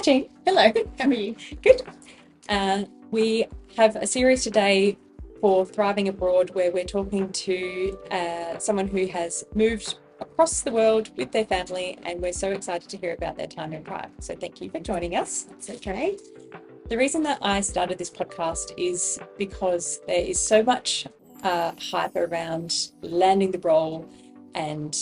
Jeanne. Hello, how are you? Good. We have a series today for Thriving Abroad where we're talking to someone who has moved across the world with their family, and we're so excited to hear about their time in Prague. So thank you for joining us. It's okay. The reason that I started this podcast is because there is so much hype around landing the role, and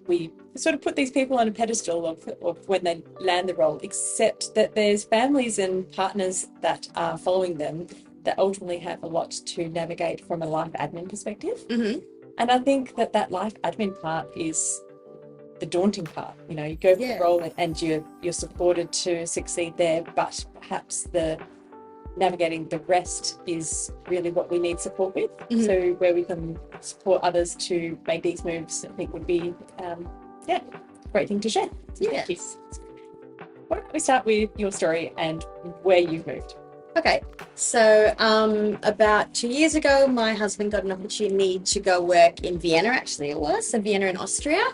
we sort of put these people on a pedestal of when they land the role, except that there's families and partners that are following them that ultimately have a lot to navigate from a life admin perspective. Mm-hmm. And I think that life admin part is the daunting part. You know, you go for the role and you're supported to succeed there, but perhaps the navigating the rest is really what we need support with. Mm-hmm. So where we can support others to make these moves, I think would be great thing to share. So yes. Thank you. Why don't we start with your story and where you've moved? Okay, so about 2 years ago, my husband got an opportunity to go work in Vienna, actually it was, so Vienna in Austria.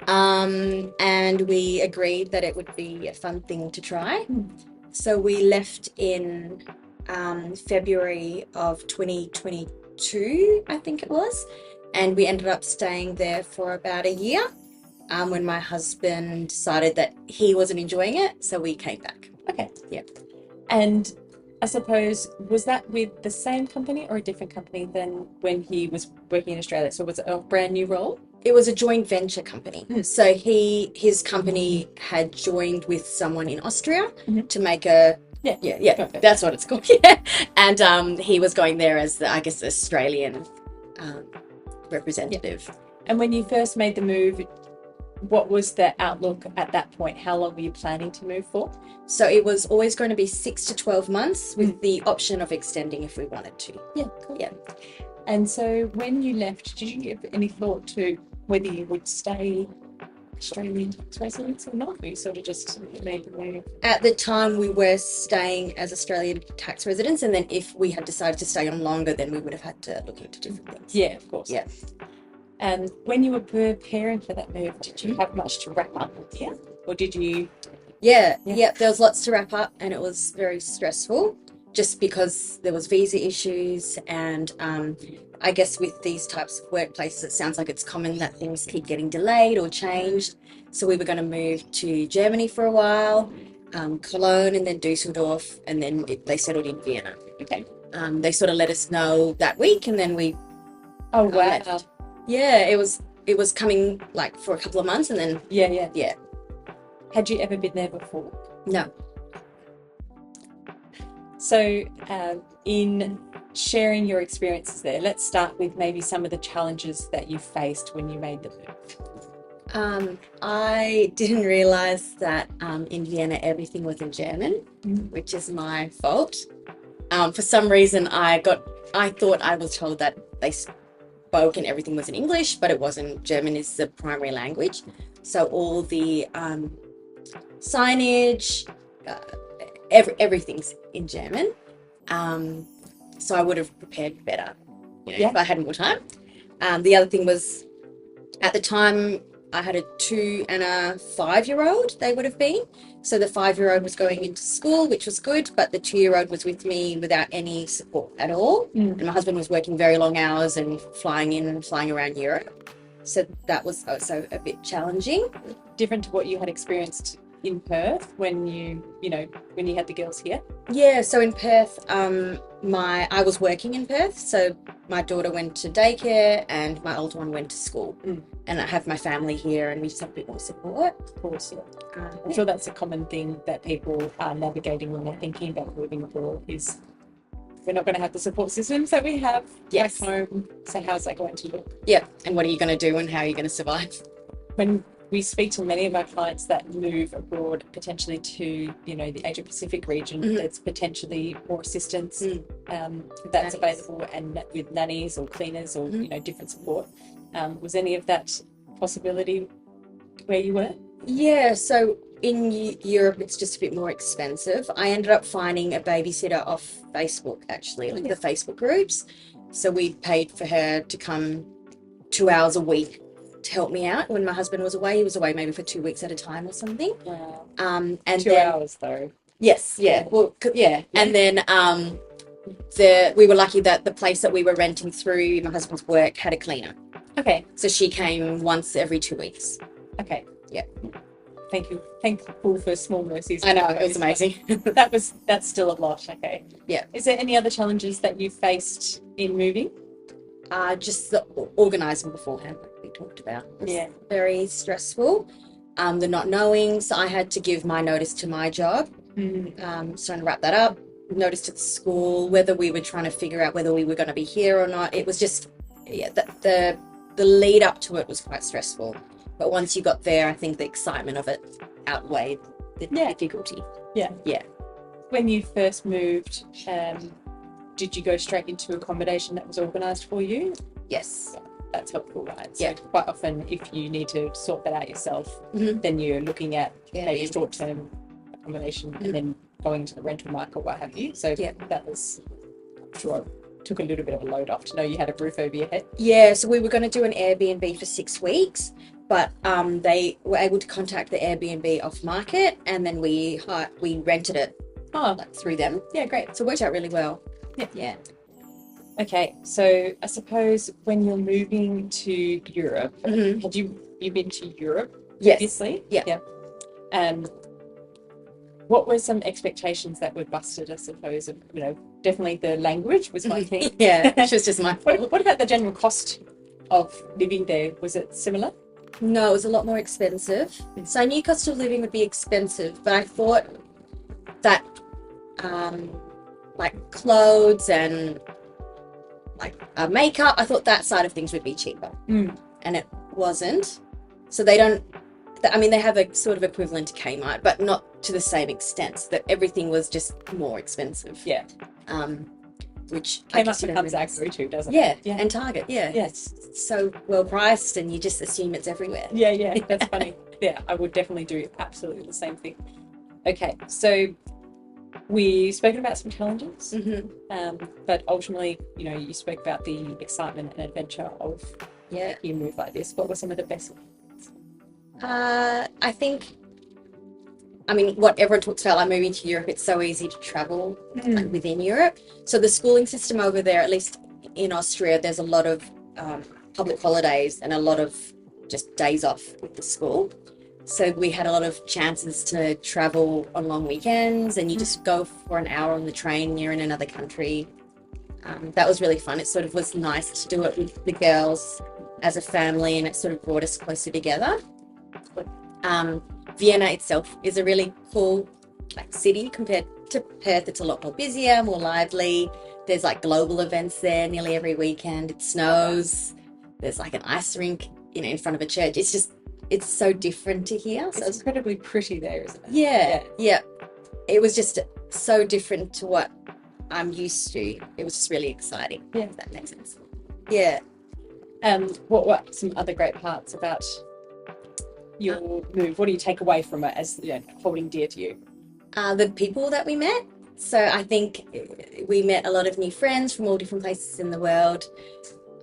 And we agreed that it would be a fun thing to try. So we left in February of 2022, I think it was, and we ended up staying there for about a year when my husband decided that he wasn't enjoying it, so we came back. Okay. Yeah. And I suppose, was that with the same company or a different company than when he was working in Australia? So was it a brand new role? It was a joint venture company. So his company had joined with someone in Austria to make a Perfect. That's what it's called. Yeah. And he was going there as the, I guess, Australian representative. And when you first made the move, what was the outlook at that point? How long were you planning to move for? So it was always going to be 6 to 12 months with the option of extending if we wanted to. Yeah, cool. Yeah. And so when you left, did you give any thought to whether you would stay Australian tax residents or not? Or you sort of just made the move? At the time, we were staying as Australian tax residents, and then if we had decided to stay on longer, then we would have had to look into different things. Yeah, of course. Yeah. And when you were preparing for that move, did you have much to wrap up here? Or did you? Yeah, there was lots to wrap up, and it was very stressful just because there was visa issues, and I guess with these types of workplaces, it sounds like it's common that things keep getting delayed or changed. So we were going to move to Germany for a while, Cologne, and then Dusseldorf, and then they settled in Vienna. Okay. They sort of let us know that week, and then we left. Yeah, it was coming like for a couple of months, and then yeah. Had you ever been there before? No. So in sharing your experiences there, let's start with maybe some of the challenges that you faced when you made the move. I didn't realize that in Vienna everything was in German, which is my fault. For some reason I thought I was told that they spoke and everything was in English, but it wasn't. German is the primary language. So all the signage, everything's in German. So I would have prepared better, if I had more time. The other thing was, at the time, I had a 2 and a 5-year-old, they would have been. So the 5-year-old was going into school, which was good, but the 2-year-old was with me without any support at all. And my husband was working very long hours and flying in and flying around Europe. So that was also a bit challenging. Different to what you had experienced in Perth when you had the girls here? Yeah, so in Perth, I was working in Perth, so my daughter went to daycare and my older one went to school. And I have my family here, and we just have a bit more support. Of course, yeah. I'm sure that's a common thing that people are navigating when they're thinking about moving abroad, is we're not going to have the support systems that we have back home. So how's that going to look? Yeah, and what are you going to do and how are you going to survive? When we speak to many of our clients that move abroad, potentially to the Asia Pacific region, there's potentially more assistance that's available, and with nannies or cleaners or different support. Was any of that possibility where you were? Yeah, so in Europe it's just a bit more expensive. I ended up finding a babysitter off Facebook, actually, like the Facebook groups. So we paid for her to come 2 hours a week to help me out when my husband was away. He was away maybe for 2 weeks at a time or something. Wow. And 2 hours though. Yes, yeah. Well, yeah. And then we were lucky that the place that we were renting through my husband's work had a cleaner. Okay. So she came once every 2 weeks. Okay. Yeah. Thankful for small mercies. I know, it was amazing. That's still a lot. Okay. Yeah. Is there any other challenges that you faced in moving? Just the organising beforehand, like we talked about. It was very stressful. The not knowing. So I had to give my notice to my job. Just trying to wrap that up. Notice to the school, whether we were trying to figure out whether we were going to be here or not. It was just, the lead up to it was quite stressful. But once you got there, I think the excitement of it outweighed the difficulty. Yeah. Yeah. When you first moved, did you go straight into accommodation that was organised for you? Yes. That's helpful, right? So quite often, if you need to sort that out yourself, then you're looking at maybe short-term accommodation and then going to the rental market, what have you. So that was, I'm sure, took a little bit of a load off to know you had a roof over your head. Yeah, so we were going to do an Airbnb for 6 weeks, but they were able to contact the Airbnb off market, and then we rented it through them. Yeah, great. So it worked out really well. Yeah. Okay, so I suppose when you're moving to Europe, had you been to Europe previously? Yes. Yeah. What were some expectations that were busted, I suppose? Of, definitely the language was one thing. Which was just my fault. What about the general cost of living there? Was it similar? No, it was a lot more expensive. So I knew cost of living would be expensive, but I thought that like clothes and like makeup, I thought that side of things would be cheaper. And it wasn't. So they have a sort of equivalent to Kmart, but not to the same extent. That everything was just more expensive. Yeah. Which Kmart becomes Agri too, doesn't it? Yeah, and Target. Yeah. Yes. It's so well priced, and you just assume it's everywhere. Yeah. That's funny. Yeah, I would definitely do absolutely the same thing. Okay, so we've spoken about some challenges, but ultimately, you spoke about the excitement and adventure of you move like this. What were some of the best ones? I think, what everyone talks about, like moving to Europe, it's so easy to travel within Europe. So the schooling system over there, at least in Austria, there's a lot of public holidays and a lot of just days off with the school. So we had a lot of chances to travel on long weekends, and you just go for an hour on the train and you're in another country. That was really fun. It sort of was nice to do it with the girls as a family, and it sort of brought us closer together. Vienna itself is a really cool city compared to Perth. It's a lot more busier, more lively. There's global events there nearly every weekend. It snows. There's an ice rink, in front of a church. It's so different to here. So it's incredibly pretty there, isn't it? Yeah. It was just so different to what I'm used to. It was just really exciting. Yeah, if that makes sense. Yeah. What some other great parts about your move? What do you take away from it as holding dear to you? The people that we met. So I think we met a lot of new friends from all different places in the world.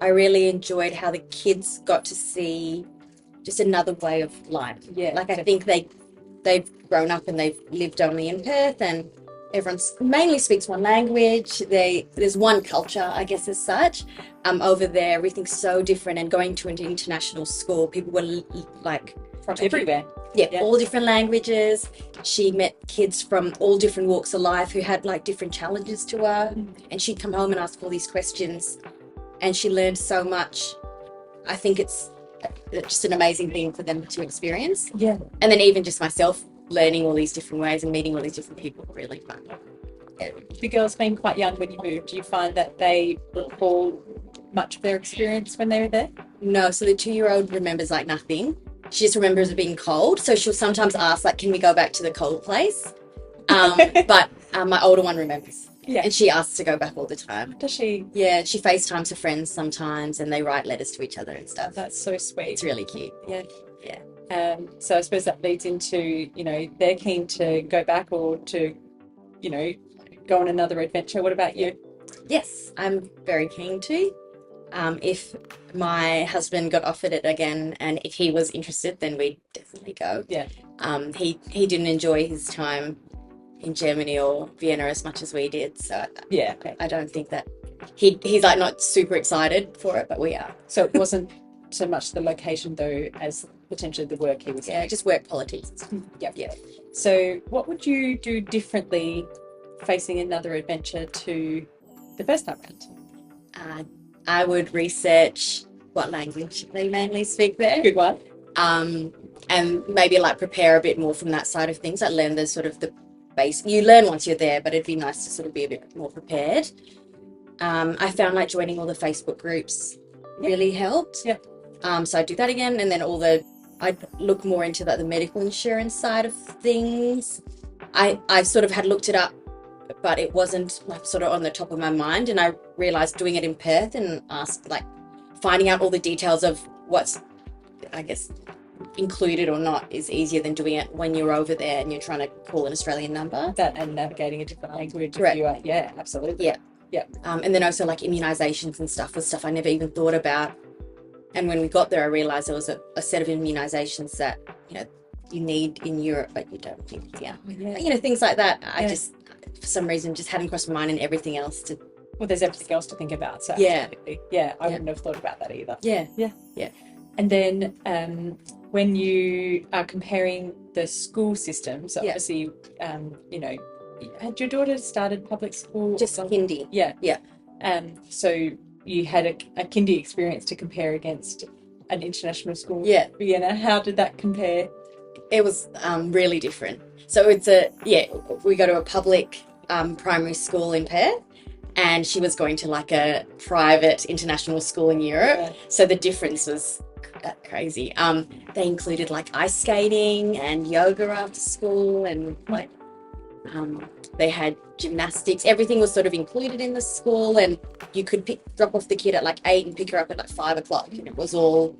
I really enjoyed how the kids got to see just another way of life. Yeah. I think they've grown up and they've lived only in Perth, and everyone mainly speaks one language. There's one culture, I guess, as such. Over there, everything's so different, and going to an international school, people were from everywhere. Yeah, all different languages. She met kids from all different walks of life who had different challenges to her, and she'd come home and ask all these questions, and she learned so much. I think it's just an amazing thing for them to experience. Yeah. And then even just myself learning all these different ways and meeting all these different people, really fun. The girls being quite young when you moved, do you find that they recall much of their experience when they were there? No, so the 2-year-old remembers nothing. She just remembers it being cold, so she'll sometimes ask can we go back to the cold place? But my older one remembers. Yeah. And she asks to go back all the time. Does she? Yeah, she FaceTimes her friends sometimes, and they write letters to each other and stuff. That's so sweet. It's really cute. Yeah. So I suppose that leads into, they're keen to go back or to, go on another adventure. What about you? Yes, I'm very keen to. If my husband got offered it again and if he was interested, then we'd definitely go. Yeah. He didn't enjoy his time in Germany or Vienna as much as we did, so Yeah. Okay. I don't think that he's like not super excited for it, but we are. So it wasn't so much the location though as potentially the work he was doing. Just work politics. Yep. Yeah. So what would you do differently facing another adventure to the first time round? I would research what language they mainly speak there. Good one. And maybe like prepare a bit more from that side of things. Like learn the sort of the base. You learn once you're there, but it'd be nice to sort of be a bit more prepared. I found like joining all the Facebook groups really helped. Yeah. So I'd do that again, and then I'd look more into the medical insurance side of things. I sort of had looked it up, but it wasn't like sort of on the top of my mind, and I realized doing it in Perth and finding out all the details of what's, I guess, included or not is easier than doing it when you're over there and you're trying to call an Australian number. That and navigating a different language. Correct. Yeah, absolutely. Yeah. Yeah. And then also like immunizations and stuff was stuff I never even thought about. And when we got there, I realized there was a set of immunizations that, you need in Europe, but you don't think, things like that. I just, for some reason, just hadn't crossed my mind, and everything else to. Well, there's everything else to think about. So absolutely. I wouldn't have thought about that either. Yeah. And then when you are comparing the school systems, obviously, had your daughter started public school? Just kindy. Yeah. Yeah. So you had a kindy experience to compare against an international school. Yeah. Vienna. How did that compare? It was really different. So we go to a public primary school in Perth, and she was going to like a private international school in Europe. Yeah. So the difference was crazy. They included like ice skating and yoga after school, and like they had gymnastics. Everything was sort of included in the school, and you could drop off the kid at like 8 and pick her up at like 5 o'clock, and it was all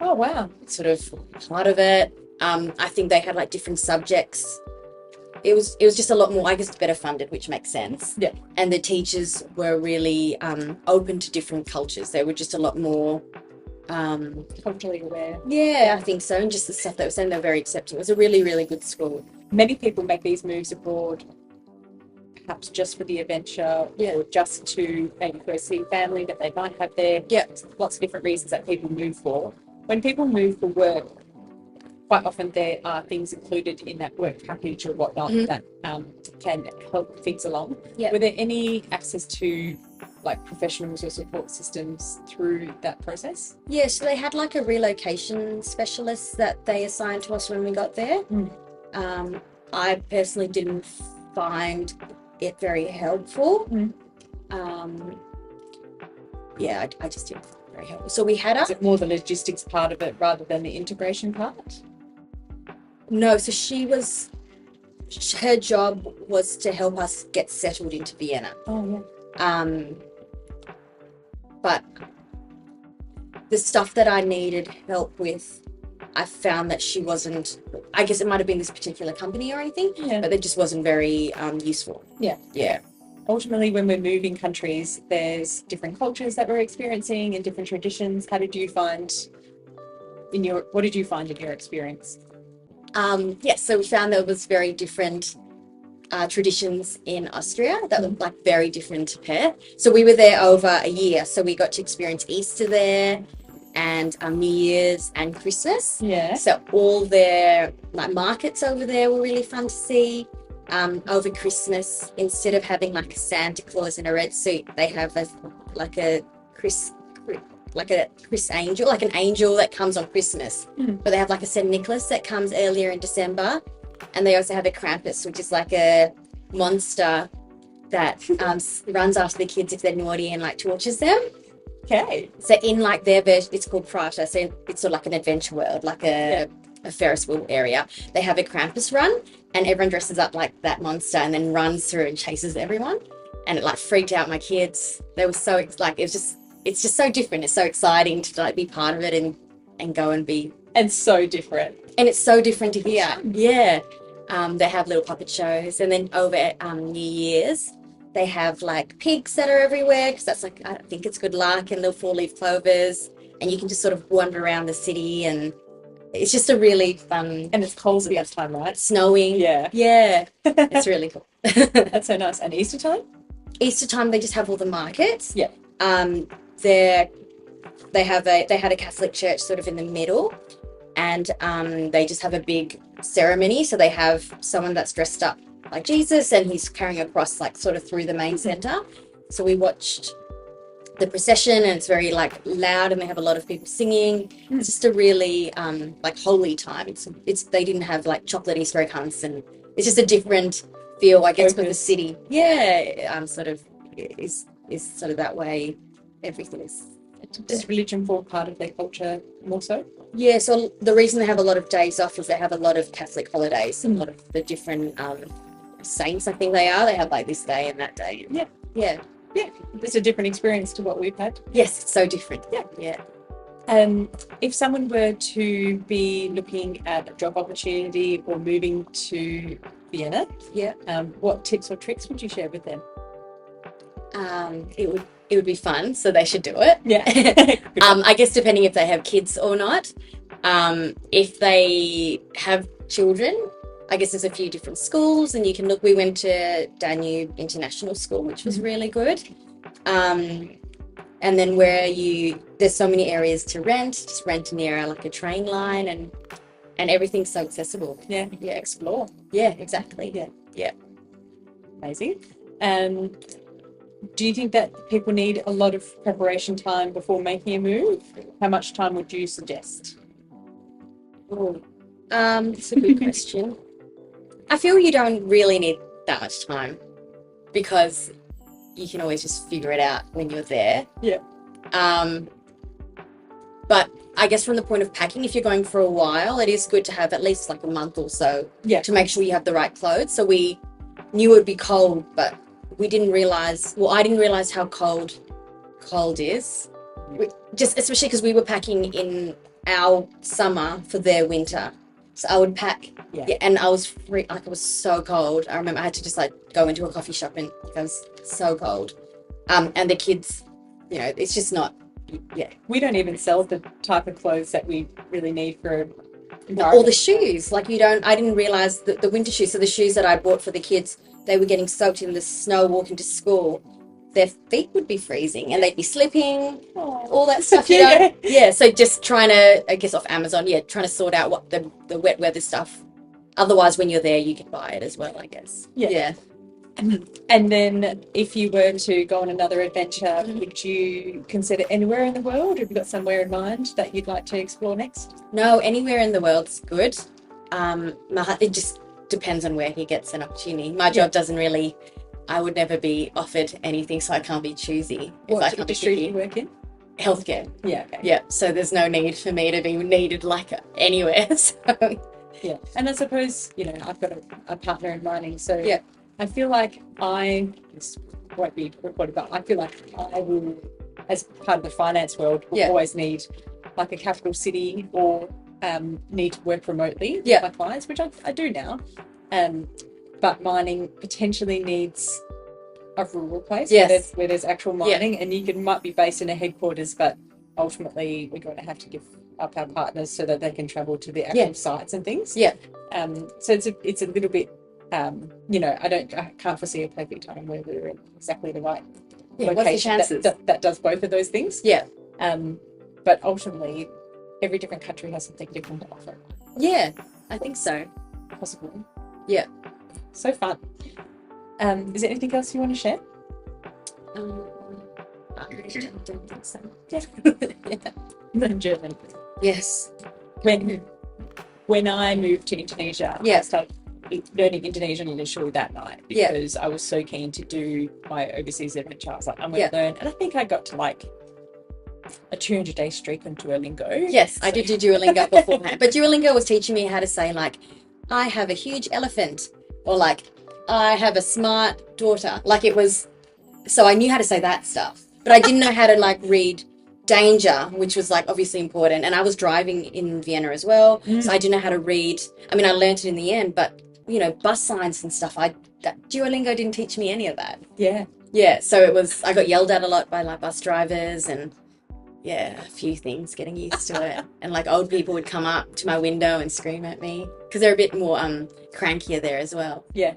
sort of part of it. I think they had like different subjects. It was just a lot more, I guess, better funded, which makes sense. Yeah. And the teachers were really open to different cultures. They were just a lot more culturally aware. Yeah, I think so. And just the stuff they were saying, they were very accepting. It was a really, really good school. Many people make these moves abroad, perhaps just for the adventure, or just to maybe go see family that they might have there. Yeah. Lots of different reasons that people move for. When people move for work, quite often there are things included in that work package or whatnot that can help things along. Yeah. Were there any access to like professionals or support systems through that process? Yeah, so they had like a relocation specialist that they assigned to us when we got there. I personally didn't find it very helpful. I just didn't find it very helpful. So we had Is it more the logistics part of it rather than the integration part? No, so her job was to help us get settled into Vienna. Oh, yeah. But the stuff that I needed help with, I found that she wasn't, I guess it might have been this particular company or anything, but it just wasn't very useful. Yeah. Ultimately, when we're moving countries, there's different cultures that we're experiencing and different traditions. What did you find in your experience? So we found there was very different traditions in Austria that were like very different to Perth. So we were there over a year, so we got to experience Easter there and New Year's and Christmas. Yeah. So all their like markets over there were really fun to see. Over Christmas, instead of having like a Santa Claus in a red suit, they have a Chris angel, like an angel that comes on Christmas. But they have like a St. Nicholas that comes earlier in December. And they also have a Krampus, which is like a monster that runs after the kids if they're naughty and like tortures them. Okay. So in like their version, it's called Prater. So it's sort of like an adventure world, like a Ferris wheel area. They have a Krampus run, and everyone dresses up like that monster and then runs through and chases everyone. And it like freaked out my kids. They were so like, it's just so different. It's so exciting to like be part of it and go and be. And so different. And it's so different to here. Yeah. They have little puppet shows. And then over at New Year's, They have like pigs that are everywhere because that's like, I think it's good luck, and little four-leaf clovers, and you can just sort of wander around the city, and it's just a really fun. And it's cold at that time, right? Snowing. Yeah. Yeah. It's really cool. That's so nice. And Easter time? Easter time, they just have all the markets. Yeah. They had a Catholic church sort of in the middle, and they just have a big ceremony. So they have someone that's dressed up like Jesus, and he's carrying a cross like sort of through the main center. So we watched the procession, and it's very like loud, and they have a lot of people singing. It's just a really like holy time. It's they didn't have like chocolate Easter egg hunts, and it's just a different feel, I guess, for the city. Yeah, sort of is sort of that way. Everything is. Does religion form part of their culture more so? Yeah, so the reason they have a lot of days off is they have a lot of Catholic holidays. A lot of the different saints, I think they are. They have like this day and that day. Yeah. Yeah. Yeah. It's a different experience to what we've had. Yes, it's so different. Yeah. Yeah. If someone were to be looking at a job opportunity or moving to Vienna, what tips or tricks would you share with them? It would be fun, so they should do it. Yeah. I guess depending if they have kids or not. If they have children, I guess there's a few different schools, and you can look. We went to Danube International School, which was really good. And then there's so many areas to rent. Just rent near like a train line, and everything's so accessible. Yeah. Explore. Yeah, exactly. Yeah. Amazing. Do you think that people need a lot of preparation time before making a move? How much time would you suggest? It's a good question. I feel you don't really need that much time because you can always just figure it out when you're there. Yeah. But I guess from the point of packing, if you're going for a while, it is good to have at least like a month or so to make sure you have the right clothes. So we knew it would be cold, but I didn't realize how cold is. Just especially because we were packing in our summer for their winter. So I would pack, and I was free, like it was so cold. I remember I had to just like go into a coffee shop, and it was so cold. And the kids, it's just not. Yeah, we don't even sell the type of clothes that we really need for. All the shoes, like I didn't realize that the winter shoes. So the shoes that I bought for the kids, they were getting soaked in the snow walking to school. Their feet would be freezing and they'd be slipping, all that stuff. So just trying to, I guess off Amazon, trying to sort out what the wet weather stuff. Otherwise, when you're there, you can buy it as well, I guess. Yeah. And then if you were to go on another adventure, would you consider anywhere in the world? Have you got somewhere in mind that you'd like to explore next? No, anywhere in the world's good. It just depends on where he gets an opportunity. My job doesn't really, I would never be offered anything, so I can't be choosy. What industry do you work in? Healthcare. Yeah, okay. Yeah, so there's no need for me to be needed like anywhere. So. Yeah, and I suppose, I've got a partner in mining, so I feel like this won't be recorded, but I feel like I will, as part of the finance world, will always need like a capital city or need to work remotely with my clients, which I do now. But mining potentially needs a rural place where there's actual mining, and you might be based in a headquarters, but ultimately we're going to have to give up our partners so that they can travel to the actual sites and things. Yeah. So it's a little bit, I can't foresee a perfect time where we're in exactly the right location that does both of those things. Yeah. But ultimately, every different country has something different to offer. Yeah, I think so. Possibly. Yeah. So fun. Is there anything else you want to share? I don't think so. Yeah. German. Yes. When I moved to Indonesia, I started learning Indonesian initially that night because I was so keen to do my overseas adventure. I was like, I'm going to learn. And I think I got to like a 200-day streak on Duolingo. Yes, I did do Duolingo beforehand. But Duolingo was teaching me how to say like, I have a huge elephant, or like, I have a smart daughter. Like it was, so I knew how to say that stuff. But I didn't know how to like read danger, which was like obviously important. And I was driving in Vienna as well. So I didn't know how to read. I mean, I learned it in the end, but bus signs and stuff, I Duolingo didn't teach me any of that. Yeah. Yeah, so I got yelled at a lot by like bus drivers and yeah, a few things, getting used to it. And like old people would come up to my window and scream at me because they're a bit more crankier there as well. Yeah,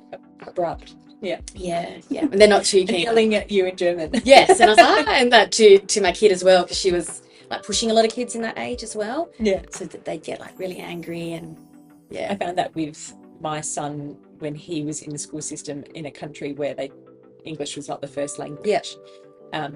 abrupt. Yeah. Yeah. And they're not too keen. Yelling at you in German. Yes, and I was like, and that to my kid as well, because she was like pushing a lot of kids in that age as well. Yeah. So that they'd get like really angry and yeah. I found that with my son when he was in the school system in a country where English was not the first language. Yeah.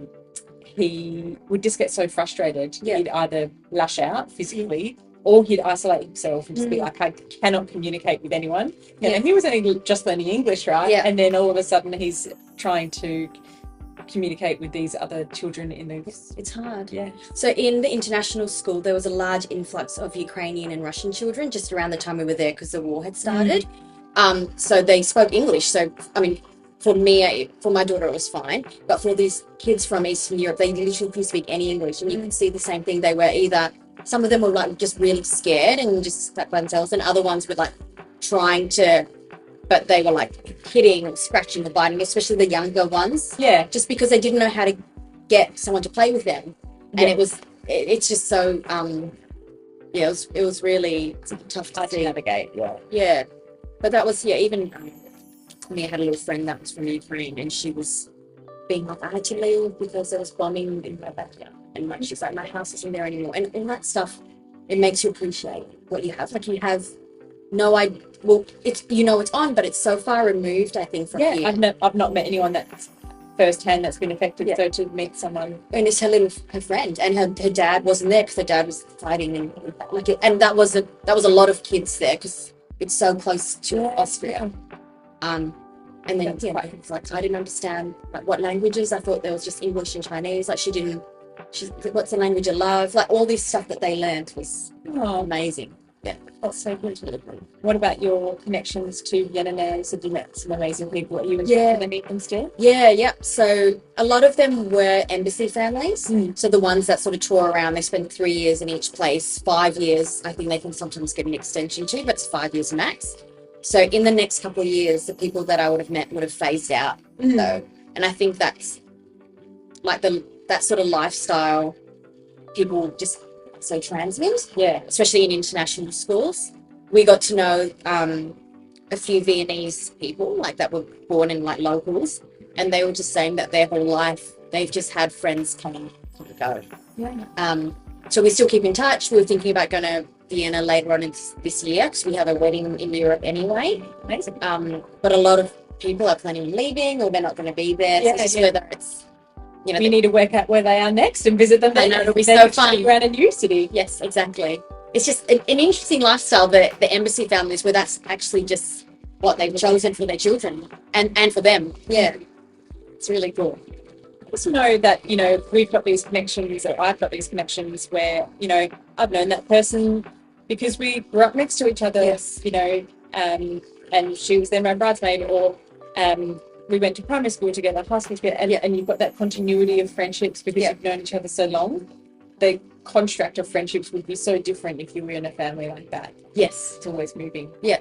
He would just get so frustrated. Yeah. He'd either lash out physically or he'd isolate himself and just be like, I cannot communicate with anyone. Yeah. And he was only just learning English, right? Yeah. And then all of a sudden he's trying to communicate with these other children in the... It's hard. Yeah. So in the international school, there was a large influx of Ukrainian and Russian children just around the time we were there because the war had started. So they spoke English. So, I mean, for my daughter, it was fine. But for these kids from Eastern Europe, they literally couldn't speak any English. And you can see the same thing. They were either, some of them were like just really scared and just stuck by themselves. And other ones were like trying to, but they were like hitting, scratching, or biting, especially the younger ones. Yeah. Just because they didn't know how to get someone to play with them. And it's just so, yeah, it was really tough to navigate. Yeah. But that was, even me, I had a little friend that was from Ukraine and she was being like, I had to leave because there was bombing in my backyard. And like, she's like, my house isn't there anymore. And all that stuff, it makes you appreciate what you have. Like you have no idea, well, it's, it's on, but it's so far removed, I think, from you. I've not met anyone that's firsthand that's been affected. So to meet someone, and it's her friend, and her dad wasn't there because her dad was fighting, and that was a lot of kids there because it's so close to Austria. And then like I didn't understand like what languages. I thought there was just English and Chinese. Like she's what's the language of love? Like all this stuff that they learned was amazing. Yeah, that's so good. What about your connections to Vienna? So you met some amazing people. Are you interested in meet them still? Yeah. So a lot of them were embassy families. So the ones that sort of tour around, they spend 3 years in each place, 5 years. I think they can sometimes get an extension too, but it's 5 years max. So in the next couple of years, the people that I would have met would have phased out. Though, and I think that's like that sort of lifestyle people just so transmit, especially in international schools. We got to know a few Viennese people like that were born in like locals, and they were just saying that their whole life they've just had friends come and go. So we still keep in touch. We were thinking about going to Vienna later on in this year because we have a wedding in Europe anyway. Amazing. But a lot of people are planning on leaving or they're not going to be there. So it's just whether it's you need to work out where they are next and visit them. I know, it'll be so fun. Around a new city. Yes, exactly. It's just an interesting lifestyle, the embassy families, where that's actually just what they've chosen for their children and for them. Yeah, it's really cool. Also know that, we've got these connections, or I've got these connections where, I've known that person because we grew up next to each other, and she was then my bridesmaid, or we went to primary school together, high school together, and you've got that continuity of friendships because you've known each other so long. The construct of friendships would be so different if you were in a family like that. Yes. It's always moving. Yeah.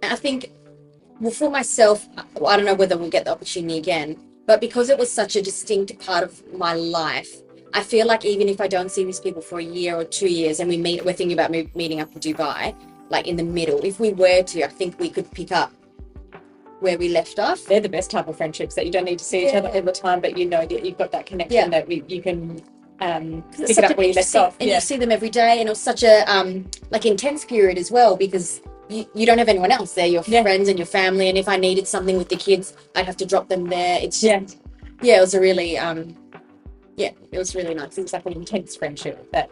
And I think, well, for myself, I don't know whether we'll get the opportunity again, but because it was such a distinct part of my life, I feel like even if I don't see these people for a year or 2 years and we're thinking about meeting up in Dubai, like in the middle, if we were to, I think we could pick up where we left off. They're the best type of friendships that you don't need to see each other all the time, but that you've got that connection that you can pick it up where you left off. And you see them every day, and it was such a like intense period as well because you don't have anyone else there, your friends and your family, and if I needed something with the kids, I'd have to drop them there. It's just, it was a really it was really nice. It's like an intense friendship that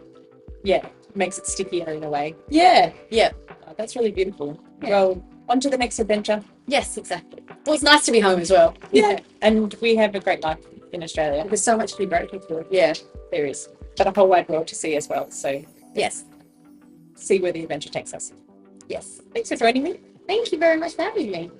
makes it stickier in a way. Oh, that's really beautiful. Well, on to the next adventure. Yes, exactly. Well, it's nice to be home as well. And we have a great life in Australia. There's so much to be grateful for. There is, but a whole wide world to see as well. So yes, see where the adventure takes us. Yes. Thanks for joining me. Thank you very much for having me.